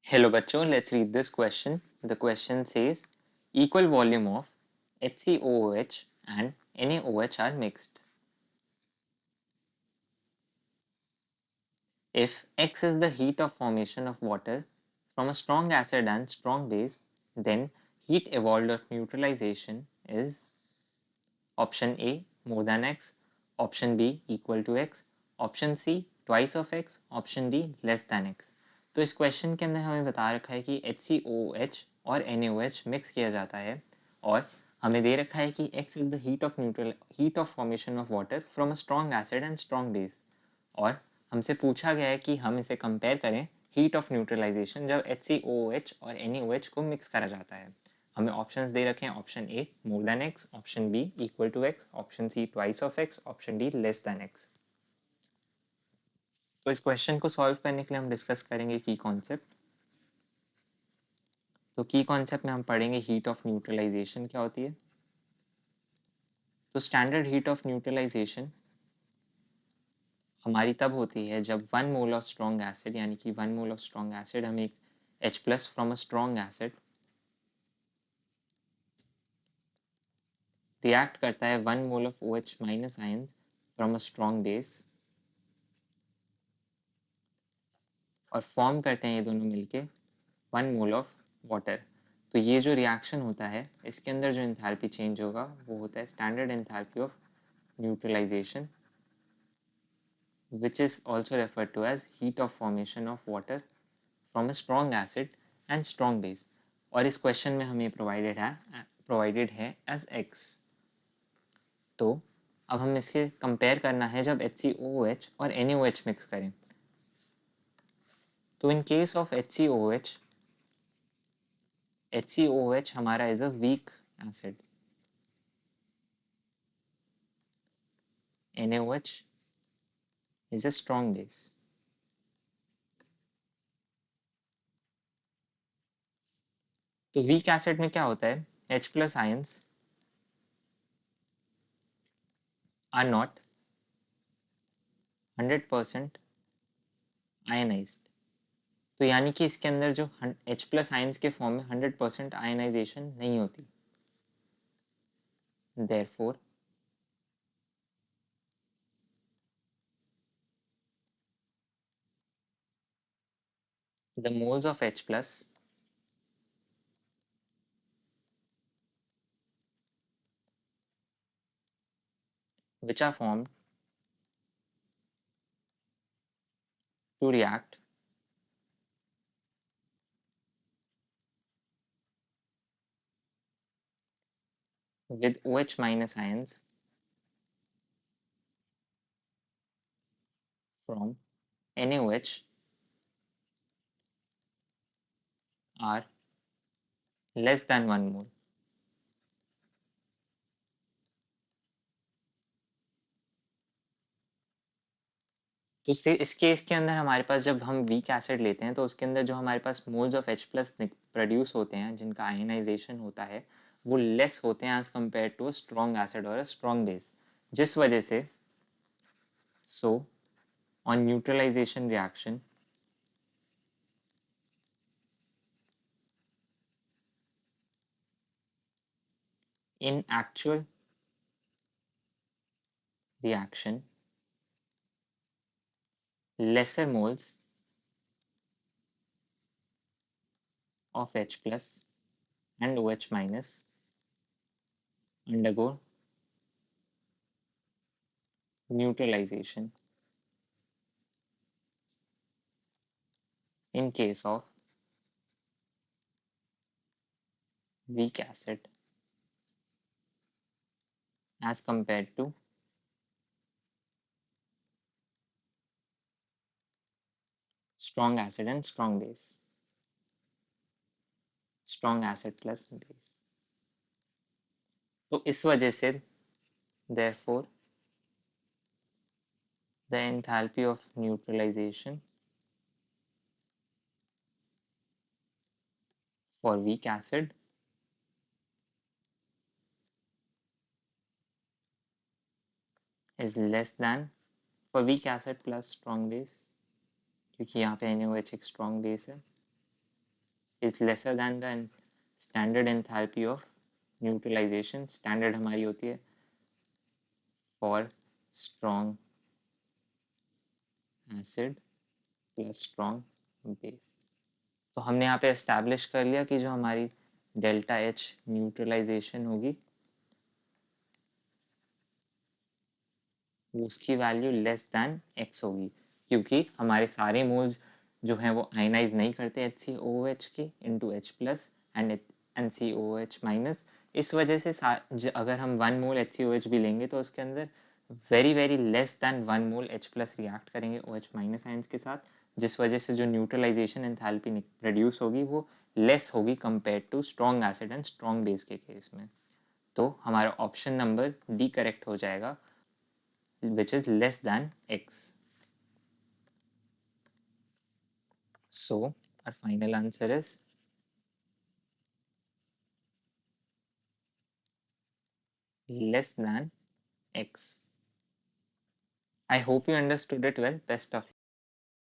Hello bachcho, let's read this question. The question says equal volume of HCOOH and NaOH are mixed. If X is the heat of formation of water from a strong acid and strong base, then heat evolved of neutralization is option A more than X, option B equal to X, option C twice of X, option D less than X. तो इस question के अंदर हमें बता रखा है कि HCOOH और NaOH मिक्स किया जाता है और हमें दे रखा है कि X is the heat of formation of water from a strong acid and strong base और हमसे पूछा गया है कि हम इसे कंपेयर करें हीट ऑफ न्यूट्रलाइजेशन जब HCOOH और NaOH को मिक्स करा जाता है. हमें ऑप्शंस दे रखे हैं option A more than X, option B equal to X, option C twice of X, option D less than X. तो इस क्वेश्चन को सॉल्व करने के लिए हम डिस्कस करेंगे की कॉन्सेप्ट. तो की कॉन्सेप्ट में हम पढ़ेंगे हीट ऑफ न्यूट्रलाइजेशन क्या होती है. तो स्टैंडर्ड हीट ऑफ न्यूट्रलाइजेशन हमारी तब होती है जब 1 मोल ऑफ स्ट्रॉन्ग एसिड यानी कि 1 मोल ऑफ स्ट्रॉन्ग एसिड हम एक H plus from a strong acid react करता है 1 mole of OH minus ions from a strong base और फॉर्म करते हैं ये दोनों मिलके 1 मोल ऑफ वाटर. तो ये जो रिएक्शन होता है इसके अंदर जो एंथैल्पी चेंज होगा वो होता है standard enthalpy of neutralization which is also referred to as heat of formation of water from a strong acid and strong base. और इस क्वेश्चन में हमें प्रोवाइडेड है एज x. तो अब हम इसके कंपेयर करना है जब HCOOH और NaOH मिक्स करें. तो इन केस ऑफ HCOOH हमारा is a weak acid, NaOH is a strong base. तो वीक एसिड में क्या होता है H plus ions are not 100% ionized. तो यानी कि इसके अंदर जो H प्लस आयंस के फॉर्म में 100% आयनाइजेशन नहीं होती. Therefore the moles of H plus which are formed to react with OH minus ions from NaOH are less than 1 mole. तो इस केस के अंदर हमारे पास जब हम वीक एसिड लेते हैं तो उसके अंदर जो हमारे पास moles of H plus produce होते हैं जिनका आयनाइजेशन होता है वो लेस होते हैं as compared to strong acid और स्ट्रॉन्ग बेस, जिस वजह से so on neutralization reaction in actual reaction lesser moles of H plus and OH minus undergo neutralization in case of weak acid as compared to strong acid and strong base, strong acid plus base. तो इस वजह से therefore the enthalpy of neutralization for weak acid is less than for weak acid plus strong base, क्योंकि यहाँ पे NaOH एक strong base है, is lesser than the standard enthalpy of neutralization. Standard हमारी होती है for strong acid plus strong base. तो हमने यहाँ पे एस्टैब्लिश कर लिया कि जो हमारी डेल्टा एच न्यूट्रलाइजेशन होगी वो उसकी वैल्यू लेस दैन एक्स होगी, क्योंकि हमारे सारे मोल्स जो हैं वो आयनाइज नहीं करते एच सी ओ एच के into H plus and N C O H minus. इस वजह से अगर हम 1 mole H C O H भी लेंगे तो उसके अंदर very very less than 1 mole H plus react करेंगे ओ एच माइनस आयंस के साथ, जिस वजह से जो न्यूट्रलाइजेशन एंथैल्पी प्रोड्यूस होगी वो लेस होगी compare to strong acid and strong base के केस में. तो हमारा ऑप्शन नंबर डी करेक्ट हो जाएगा, which is less than x. So our final answer is less than x. I hope you understood it well. Best of